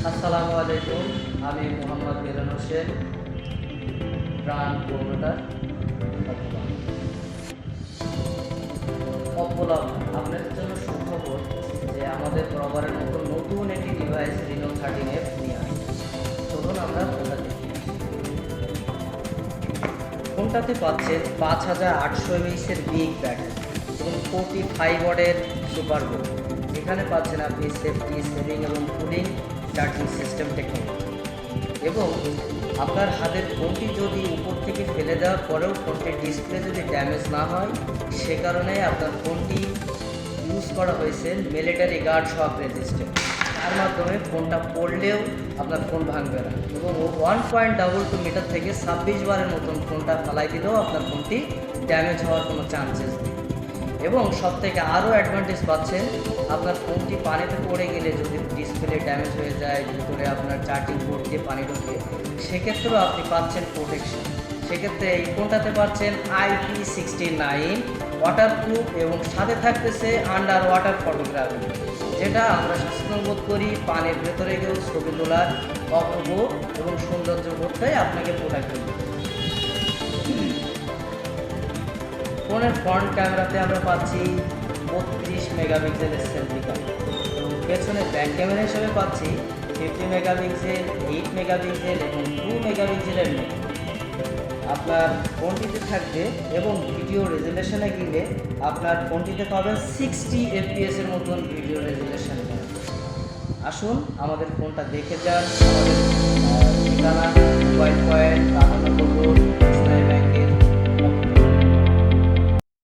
আসসালামু আলাইকুম। আমি মোহাম্মদ মিলন হোসেন, ব্র্যান্ড প্রমোটার অপোলাভ। আপনাদের জন্য সুখবর যে আমাদের প্রবারের মতো নতুন একটি ডিভাইস রিনো 13F নিয়ে আসছে। চলুন আমরা ফোনটা দেখি। ফোনটাতে পাচ্ছেন 5800 mAh বিগ ব্যাটারি এবং 45 ওয়াটের সুপার বোর্ড। এখানে পাচ্ছেন আপনি সেফটি, সেভিং এবং কুলিং চার্জিং সিস্টেম টেকনোলজি। এবং আপনার হাতের ফোনটি যদি উপর থেকে ফেলে দেওয়ার পরেও ফোনটির ডিসপ্লে যদি ড্যামেজ না হয়, সে কারণে আপনার ফোনটি ইউজ করা হয়েছে মিলিটারি গার্ড শক রেজিস্ট্যান্ট। তার মাধ্যমে ফোনটা পড়লেও আপনার ফোন ভাঙবে না এবং 1.22 মিটার থেকে 26 বারের মতন ফোনটা ফালাই দিলেও আপনার ফোনটি ড্যামেজ হওয়ার কোনো চান্সেস নেই। এবং সব থেকে আরও অ্যাডভান্টেজ পাচ্ছেন, আপনার ফোনটি পানিতে পড়ে গেলে যদি ডিসপ্লে ড্যামেজ হয়ে যায়, ভিতরে আপনার চার্জিং পোর্ট দিয়ে পানি ঢোকে, সেক্ষেত্রেও আপনি পাচ্ছেন প্রোটেকশন। সেক্ষেত্রে এই ফোনটাতে পাচ্ছেন IP69 ওয়াটারপ্রুফ এবং সাথে থাকতেছে আন্ডার ওয়াটার ফটোগ্রাফি, যেটা আমরা সচেতন বোধ করি পানির ভেতরে গিয়েও ছবি তোলার অপূর্ব এবং সৌন্দর্য বোধটাই আপনাকে প্রোটেক্ট করবে। ফোনের ফ্রন্ট ক্যামেরাতে আমরা পাচ্ছি 32 মেগাপিক্সেলের সেলফি ক্যামেরা এবং পেছনে ব্যাক ক্যামেরা হিসেবে পাচ্ছি 50 মেগাপিক্সেল, 8 মেগাপিক্সেল এবং 2 মেগাপিক্সেলের নেট। আপনার ফোনটিতে থাকবে এবং ভিডিও রেজুলেশনে গেলে আপনার ফোনটিতে পাবেন 60 FPS এর মতন ভিডিও রেজুলেশন। আসুন আমাদের ফোনটা দেখে যান। আমাদের ঠিকানা মোবাইল পয়েন্ট 52 রোড,